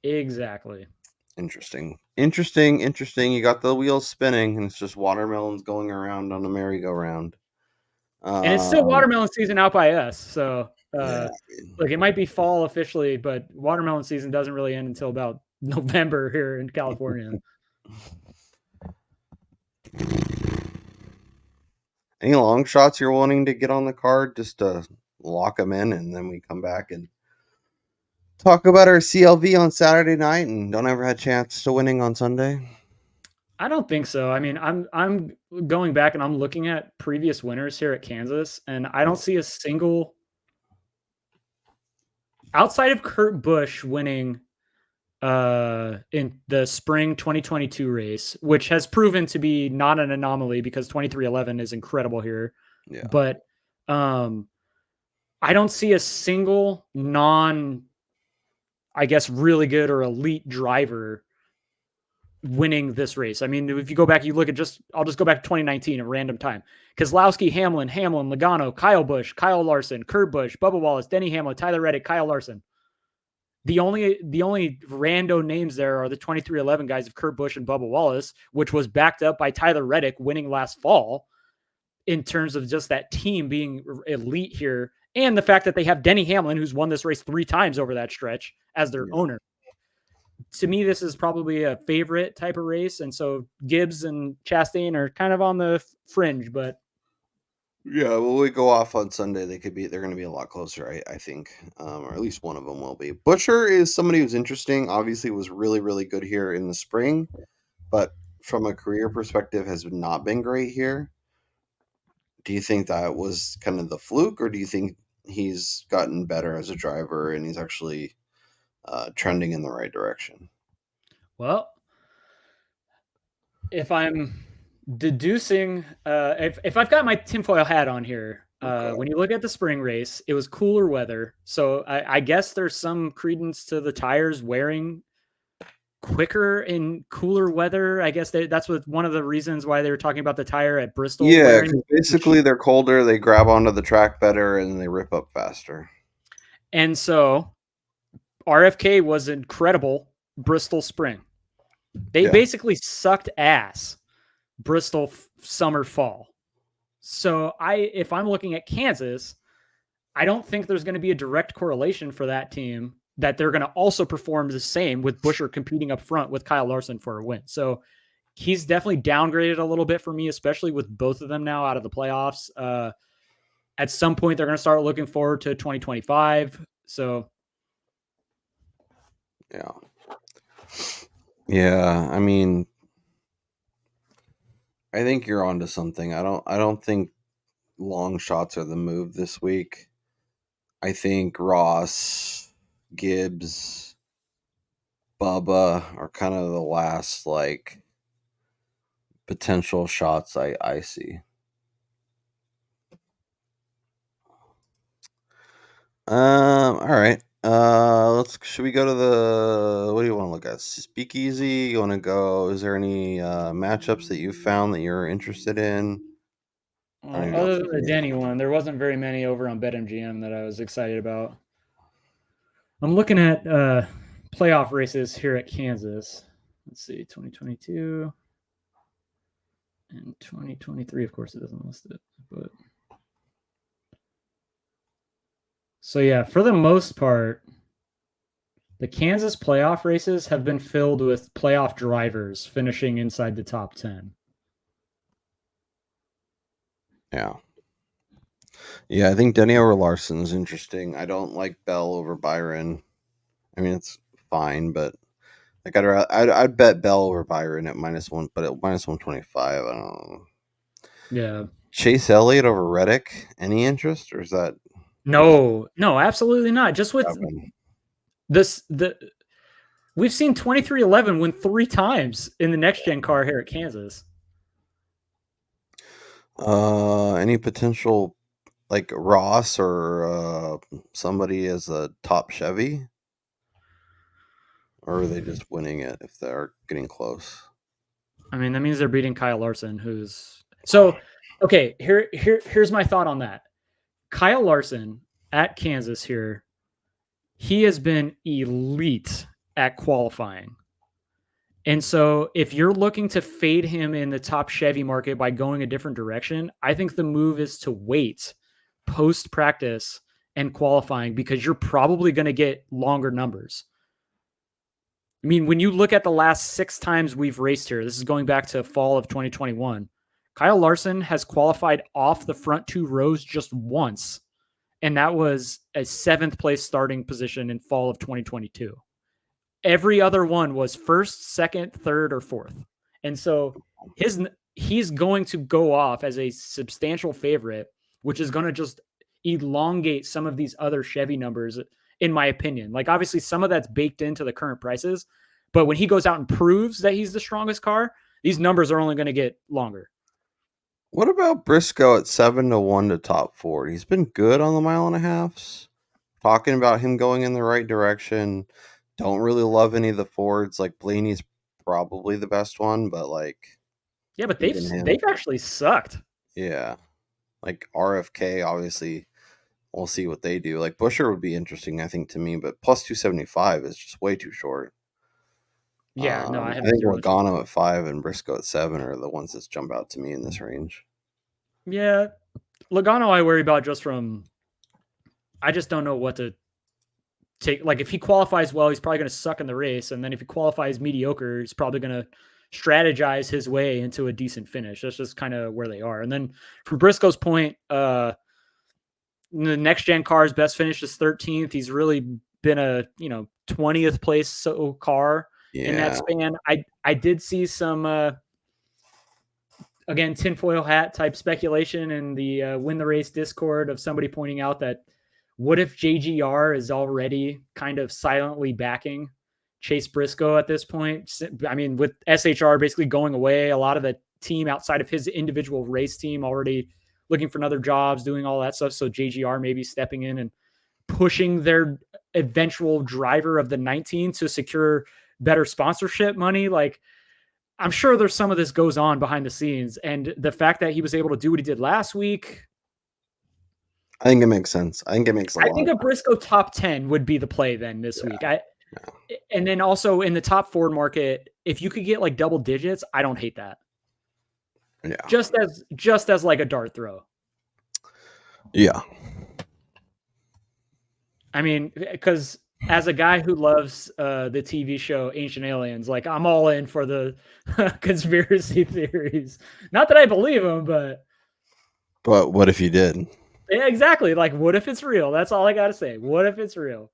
exactly. interesting. You got the wheels spinning, and it's just watermelons going around on a merry-go-round. And it's still watermelon season out by us. So Yeah. like it might be fall officially, but watermelon season doesn't really end until about November here in California. Any long shots you're wanting to get on the card just to lock them in, and then we come back and talk about our CLV on Saturday night and don't ever have a chance to winning on Sunday? I don't think so. I mean, I'm going back and I'm looking at previous winners here at Kansas, and I don't see a single outside of Kurt Busch winning in the spring 2022 race, which has proven to be not an anomaly because 2311 is incredible here. Yeah. But I don't see a single I guess really good or elite driver winning this race. I mean, if you go back, you look at I'll just go back to 2019 at random time. Kozlowski, Hamlin, Logano, Kyle Busch, Kyle Larson, Kurt Busch, Bubba Wallace, Denny Hamlin, Tyler Reddick, Kyle Larson. The only rando names there are the 2311 guys of Kurt Busch and Bubba Wallace, which was backed up by Tyler Reddick winning last fall in terms of just that team being elite here. And the fact that they have Denny Hamlin, who's won this race 3 times over that stretch as their owner. To me, this is probably a favorite type of race. And so Gibbs and Chastain are kind of on the fringe, but yeah, well, we go off on Sunday. They're going to be a lot closer, I think, or at least one of them will be. Butcher is somebody who's interesting. Obviously, was really, really good here in the spring, but from a career perspective, has not been great here. Do you think that was kind of the fluke, or do you think he's gotten better as a driver and he's actually trending in the right direction? Well, if I'm deducing, if I've got my tinfoil hat on here, when you look at the spring race, it was cooler weather. So I guess there's some credence to the tires wearing quicker in cooler weather. I guess that's one of the reasons why they were talking about the tire at Bristol. Yeah, because basically they're colder, they grab onto the track better, and they rip up faster. And so RFK was incredible Bristol spring. They basically sucked ass Bristol summer fall. So if I'm looking at Kansas, I don't think there's going to be a direct correlation for that team that they're going to also perform the same with Buescher competing up front with Kyle Larson for a win. So he's definitely downgraded a little bit for me, especially with both of them now out of the playoffs. At some point, they're going to start looking forward to 2025. So, yeah. I mean, I think you're onto something. I don't think long shots are the move this week. I think Ross, Gibbs, Bubba are kind of the last potential shots I see. All right. Should we go to what do you want to look at? Speakeasy? You want to go? Is there any matchups that you found that you're interested in? Other than the Denny one, there wasn't very many over on BetMGM that I was excited about. I'm looking at playoff races here at Kansas. Let's see, 2022 and 2023. Of course, it doesn't list it, but so yeah, for the most part, the Kansas playoff races have been filled with playoff drivers finishing inside the top 10. Yeah, I think Denny over Larson is interesting. I don't like Bell over Byron. I mean, it's fine, but I'd bet Bell over Byron at -1, but at -125, I don't know. Yeah. Chase Elliott over Reddick. Any interest, or is that No, absolutely not. Just with happening? we've seen 2311 win 3 times in the next gen car here at Kansas. Any potential like Ross or somebody as a top Chevy, or are they just winning it if they're getting close? I mean, that means they're beating Kyle Larson, who's so okay. Here's my thought on that. Kyle Larson at Kansas here, he has been elite at qualifying. And so if you're looking to fade him in the top Chevy market by going a different direction, I think the move is to wait post practice and qualifying because you're probably going to get longer numbers. I mean, when you look at the last 6 times we've raced here, this is going back to fall of 2021. Kyle Larson has qualified off the front 2 rows just once, and that was a 7th place starting position in fall of 2022. Every other one was 1st, 2nd, 3rd, or 4th. And so he's going to go off as a substantial favorite, which is going to just elongate some of these other Chevy numbers, in my opinion. Like, obviously, some of that's baked into the current prices, but when he goes out and proves that he's the strongest car, these numbers are only going to get longer. What about Briscoe at 7-1 to top 4? He's been good on the mile and a halves. Talking about him going in the right direction. Don't really love any of the Fords. Like Blaney's probably the best one, but like Yeah, but even him, they've actually sucked. yeah. Like RFK, obviously, we'll see what they do. Like Busher would be interesting, I think, to me, but plus 275 is just way too short. Yeah, no, I I have think zero. Logano at 5 and Briscoe at 7 are the ones that jump out to me in this range. Yeah, Logano I worry about just from I just don't know what to take. Like, if he qualifies well, he's probably going to suck in the race, and then if he qualifies mediocre, he's probably going to strategize his way into a decent finish. That's just kind of where they are. And then from Briscoe's point, the next gen car's best finish is 13th. He's really been a 20th place car in that Yeah. span. I did see some again tinfoil hat type speculation in the win the race Discord of somebody pointing out that what if JGR is already kind of silently backing Chase Briscoe at this point? I mean, with SHR basically going away, a lot of the team outside of his individual race team already looking for other jobs, doing all that stuff. So JGR maybe stepping in and pushing their eventual driver of the 19 to secure better sponsorship money. Like, I'm sure there's some of this goes on behind the scenes. And the fact that he was able to do what he did last week, I think it makes sense. I think it makes a lot I think of a Briscoe top 10 would be the play then this week. And then also in the top Ford market, if you could get like double digits, I don't hate that. Yeah. Just as like a dart throw. Yeah. I mean, because as a guy who loves the TV show Ancient Aliens, like, I'm all in for the conspiracy theories. Not that I believe them, but what if you did? yeah, exactly. Like, what if it's real? That's all I got to say. What if it's real?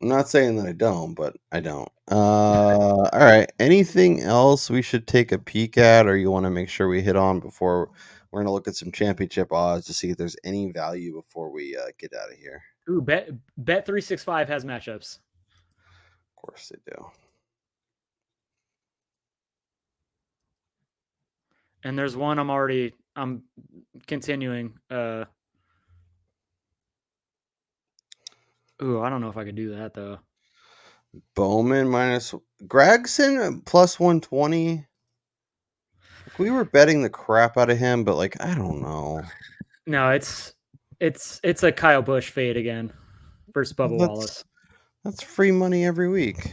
I'm not saying that I don't, but I don't. All right. Anything else we should take a peek at, or you want to make sure we hit on before we're going to look at some championship odds to see if there's any value before we get out of here? Ooh, Bet365 has matchups. Of course they do. And there's one I'm continuing. Ooh, I don't know if I could do that though. Bowman minus Gregson plus 120. We were betting the crap out of him, but like, I don't know. No, it's a Kyle Busch fade again versus Bubba Wallace. That's free money every week.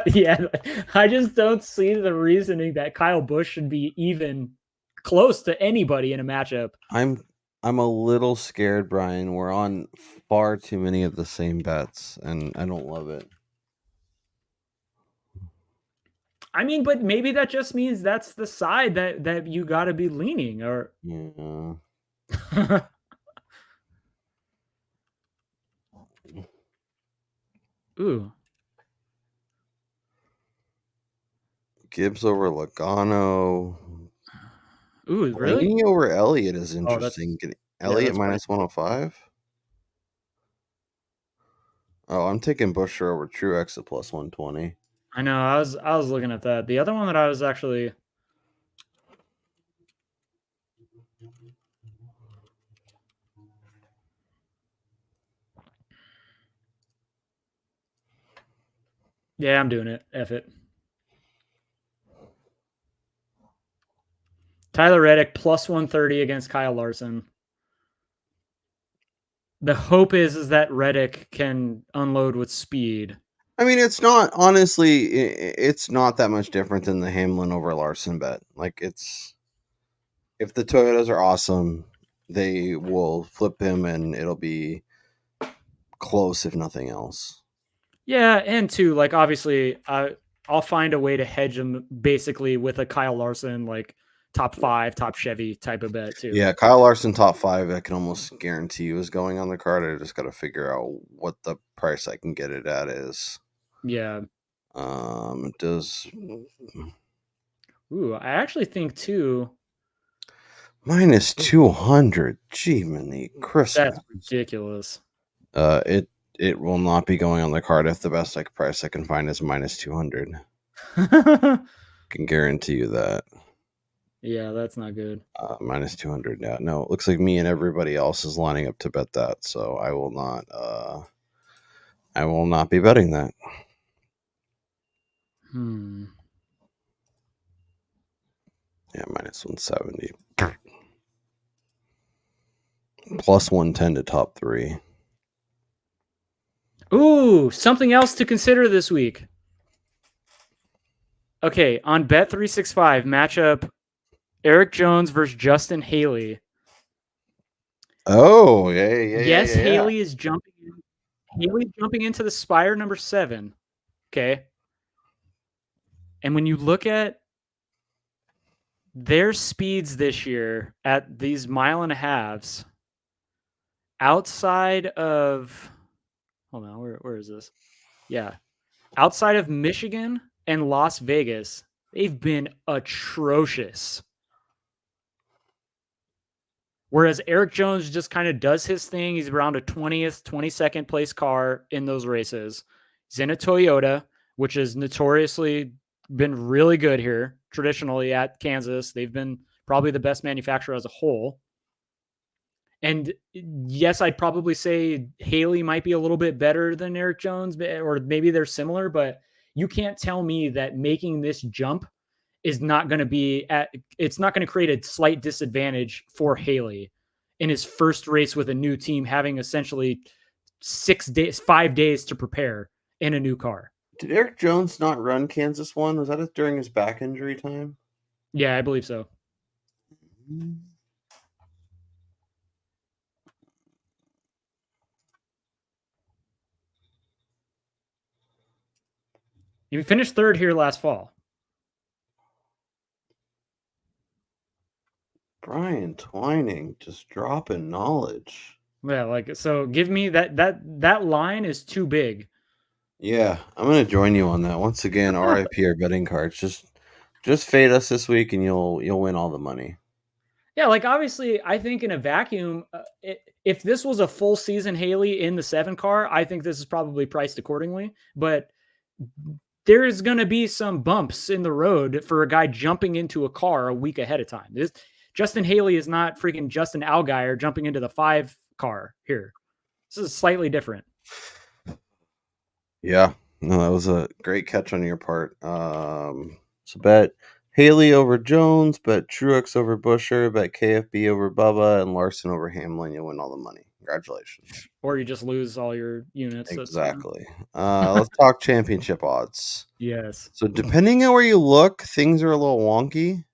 Yeah, I just don't see the reasoning that Kyle Busch should be even close to anybody in a matchup. I'm a little scared, Brian. We're on far too many of the same bets, and I don't love it. I mean, but maybe that just means that's the side that you got to be leaning, or Yeah. Ooh. Gibbs over Logano. Ooh, really? Blaney over Elliott is Oh, that's interesting. Elliott that's minus 105. Oh, I'm taking Busher over Truex at plus 120. I know. I was looking at that. The other one that I was actually yeah, I'm doing it. F it. Tyler Reddick plus 130 against Kyle Larson. The hope is that Reddick can unload with speed. I mean, it's not honestly. It's not that much different than the Hamlin over Larson bet. Like, it's if the Toyotas are awesome, they will flip him, and it'll be close if nothing else. Yeah, and two, like obviously, I'll find a way to hedge him basically with a Kyle Larson like top 5, top Chevy type of bet too. Yeah, Kyle Larson top 5. I can almost guarantee you is going on the card. I just got to figure out what the price I can get it at is. Yeah. It does Ooh, I actually think too. minus 200. Gee, many Christmas. That's ridiculous. It will not be going on the card if the best price I can find is minus 200. Can guarantee you that. Yeah, that's not good. Minus 200. Yeah, no, it looks like me and everybody else is lining up to bet that. So I will not be betting that. Yeah, minus 170. Plus 110 to top 3. Ooh, something else to consider this week. Okay, on Bet365 matchup Eric Jones versus Justin Haley. Oh, yeah. Yes, Haley is jumping in. Haley's jumping into the Spire number 7. Okay. And when you look at their speeds this year at these mile and a halves, outside of hold on, where is this? Yeah. Outside of Michigan and Las Vegas, they've been atrocious. Whereas Eric Jones just kind of does his thing. He's around a 20th, 22nd place car in those races. He's in a Toyota, which has notoriously been really good here. Traditionally at Kansas, they've been probably the best manufacturer as a whole. And yes, I'd probably say Haley might be a little bit better than Eric Jones, or maybe they're similar, but you can't tell me that making this jump is not going to be it's not going to create a slight disadvantage for Haley in his first race with a new team, having essentially 5 days to prepare in a new car. Did Eric Jones not run Kansas 1? Was that during his back injury time? Yeah, I believe so. You finished 3rd here last fall. Brian Twining just dropping knowledge. Yeah, like so. Give me that line is too big. Yeah, I'm gonna join you on that. Once again, RIP our betting cards. Just fade us this week, and you'll win all the money. Yeah, like obviously, I think in a vacuum, if this was a full season Haley in the 7 car, I think this is probably priced accordingly. But there's going to be some bumps in the road for a guy jumping into a car a week ahead of time. Justin Haley is not freaking Justin Allgaier jumping into the 5 car here. This is slightly different. Yeah, no, that was a great catch on your part. So bet Haley over Jones, bet Truex over Busher, bet KFB over Bubba, and Larson over Hamlin. You'll win all the money. Congratulations. Or you just lose all your units. Exactly. Let's talk championship odds. Yes. So depending on where you look, things are a little wonky.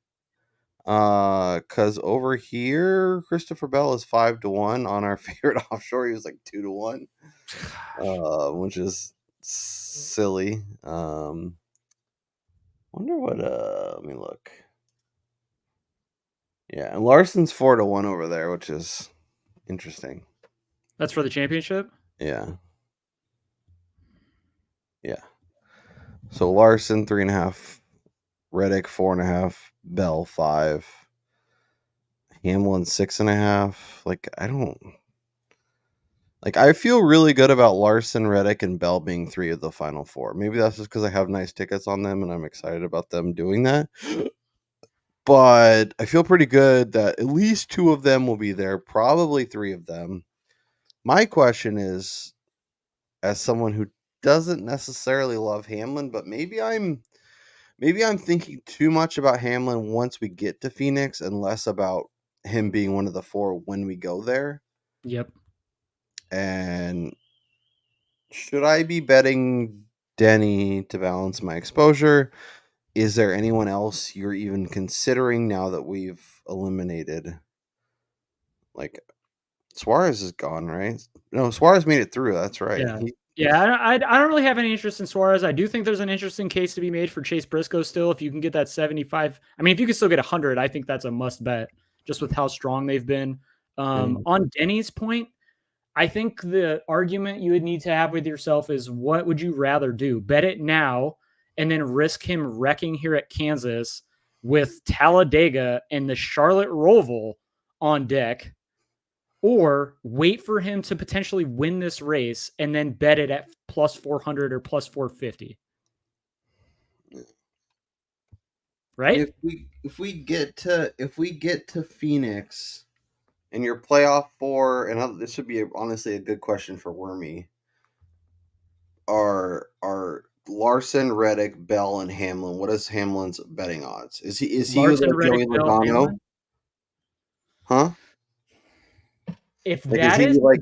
Because over here, Christopher Bell is 5-1 on our favorite offshore. He was like 2-1, which is silly. Wonder what. Let me look. Yeah, and Larson's 4-1 over there, which is interesting. That's for the championship? Yeah. So Larson 3.5, Reddick 4.5, Bell 5. Hamlin 6.5. I feel really good about Larson, Reddick, and Bell being 3 of the final 4. Maybe that's just because I have nice tickets on them and I'm excited about them doing that. But I feel pretty good that at least 2 of them will be there, probably 3 of them. My question is, as someone who doesn't necessarily love Hamlin, but maybe I'm thinking too much about Hamlin once we get to Phoenix and less about him being one of the 4 when we go there. Yep. And should I be betting Denny to balance my exposure? Is there anyone else you're even considering now that we've eliminated? Like, Suarez is gone, right? No, Suarez made it through. That's right. Yeah. Yeah, I don't really have any interest in Suarez. I do think there's an interesting case to be made for Chase Briscoe still. If you can get that 75, I mean, if you can still get 100, I think that's a must bet just with how strong they've been. On Denny's point, I think the argument you would need to have with yourself is what would you rather do? Bet it now and then risk him wrecking here at Kansas with Talladega and the Charlotte Roval on deck, or wait for him to potentially win this race and then bet it at plus 400 or plus 450. Right? If we get to Phoenix and your playoff 4, and this would be honestly a good question for Wormy. Are Larson, Reddick, Bell, and Hamlin? What is Hamlin's betting odds? Is he Larson, like Reddick, Joey Bell, Logano? Hamlin? Huh? If Like, is that he is like?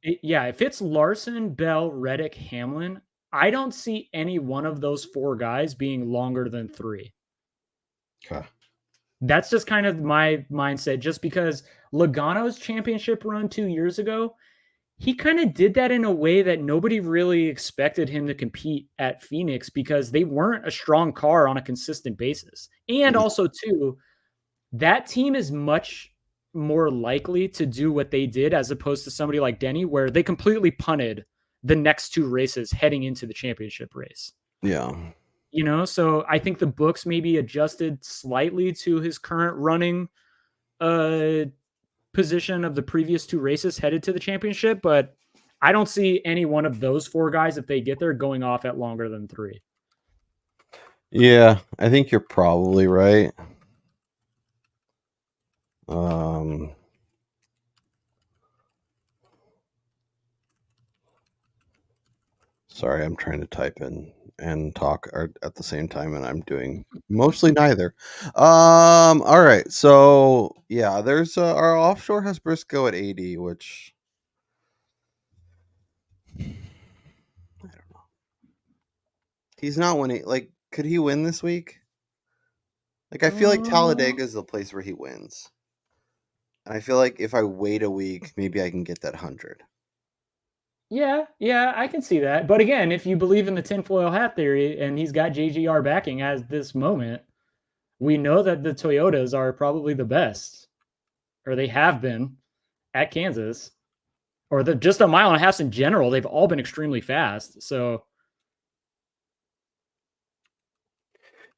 if it's Larson, Bell, Reddick, Hamlin, I don't see any one of those 4 guys being longer than 3. Okay. That's just kind of my mindset, just because Logano's championship run 2 years ago, he kind of did that in a way that nobody really expected him to compete at Phoenix because they weren't a strong car on a consistent basis. And also, too, that team is much more likely to do what they did as opposed to somebody like Denny, where they completely punted the next 2 races heading into the championship race. Yeah. So I think the books maybe adjusted slightly to his current running position of the previous 2 races headed to the championship, but I don't see any one of those 4 guys, if they get there, going off at longer than 3. Yeah, I think you're probably right. Sorry, I'm trying to type in and talk at the same time, and I'm doing mostly neither. All right, so yeah, there's our offshore has Briscoe at 80, which I don't know. He's not winning. Like, could he win this week? Like, I feel like Talladega is the place where he wins, and I feel like if I wait a week, maybe I can get that 100. Yeah, I can see that. But again, if you believe in the tinfoil hat theory and he's got JGR backing at this moment, we know that the Toyotas are probably the best, or they have been at Kansas, or just a mile and a half in general. They've all been extremely fast. So,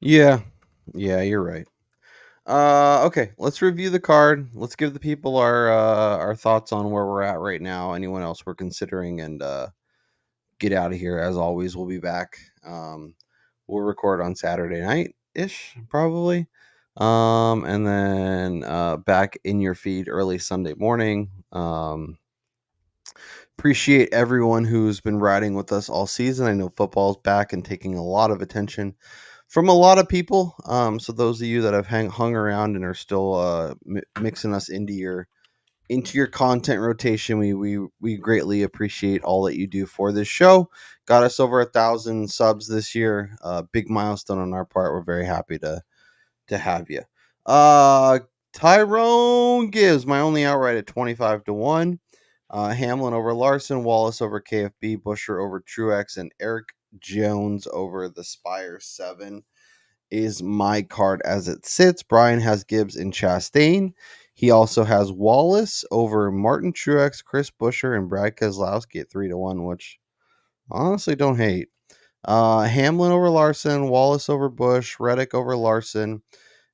Yeah, you're right. Okay, let's review the card. Let's give the people our thoughts on where we're at right now. Anyone else we're considering, and get out of here. As always, we'll be back. We'll record on Saturday night ish, probably, and then back in your feed early Sunday morning. Appreciate everyone who's been riding with us all season. I know football's back and taking a lot of attention from a lot of people. So those of you that have hung around and are still mixing us into your content rotation, we greatly appreciate all that you do for this show. Got us over 1,000 subs this year. Big milestone on our part. We're very happy to have you. Tyrone Gibbs, my only outright at 25-1. Hamlin over Larson, Wallace over KFB, Buescher over Truex, and Eric Jones over the Spire 7 is my card as it sits. Brian has Gibbs and Chastain. He also has Wallace over Martin Truex, Chris Buescher, and Brad Keselowski at 3-1, which honestly don't hate. Hamlin over Larson, Wallace over Busch, Reddick over Larson,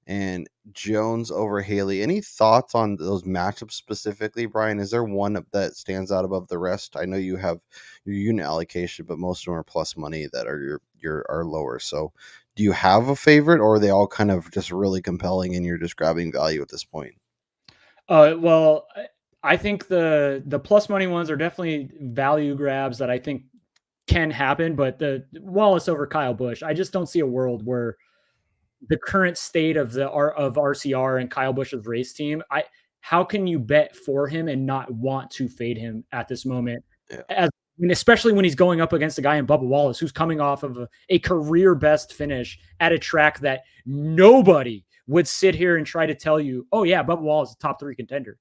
and Jones over Haley. Any thoughts on those matchups specifically, Brian? Is there one that stands out above the rest? I know you have your unit allocation, but most of them are plus money that are your are lower. So do you have a favorite, or are they all kind of just really compelling and you're just grabbing value at this point? Well, I think the plus money ones are definitely value grabs that I think can happen, but the Wallace over Kyle Busch, I just don't see a world where the current state of of RCR and Kyle Busch's race team, how can you bet for him and not want to fade him at this moment? Yeah. Especially when he's going up against a guy in Bubba Wallace who's coming off of a career best finish at a track that nobody would sit here and try to tell you, oh yeah, Bubba Wallace is a top 3 contender.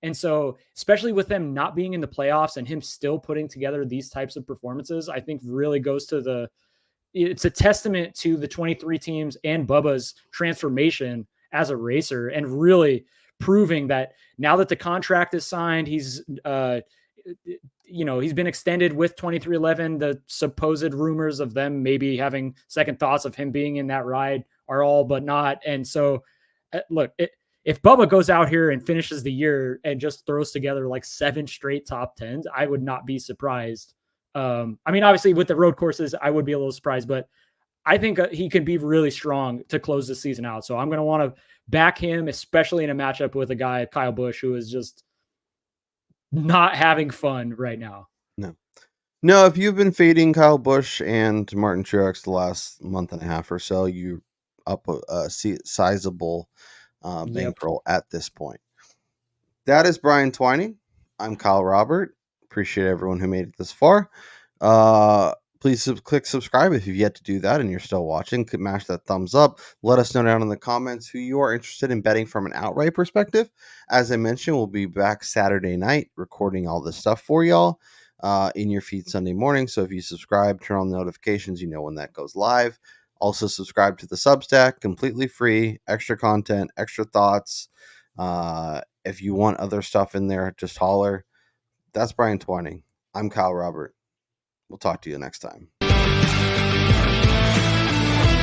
And so, especially with them not being in the playoffs and him still putting together these types of performances, I think really goes to it's a testament to the 23 teams and Bubba's transformation as a racer, and really proving that now that the contract is signed, he's been extended with 2311. The supposed rumors of them maybe having second thoughts of him being in that ride are all but not. And so look, if Bubba goes out here and finishes the year and just throws together like 7 straight top 10s, I would not be surprised. Obviously with the road courses, I would be a little surprised, but I think he can be really strong to close the season out. So I'm going to want to back him, especially in a matchup with a guy, Kyle Busch, who is just not having fun right now. No, if you've been fading Kyle Busch and Martin Truex the last month and a half or so, you up a sizable bankroll at this point. That is Brian Twining. I'm Kyle Robert. Appreciate everyone who made it this far. Please click subscribe if you've yet to do that and you're still watching. Could mash that thumbs up. Let us know down in the comments who you are interested in betting from an outright perspective. As I mentioned, we'll be back Saturday night recording all this stuff for y'all in your feed Sunday morning. So if you subscribe, turn on the notifications, you know when that goes live. Also subscribe to the Substack, completely free, extra content, extra thoughts. If you want other stuff in there, just holler. That's Brian Twining. I'm Kyle Robert. We'll talk to you next time.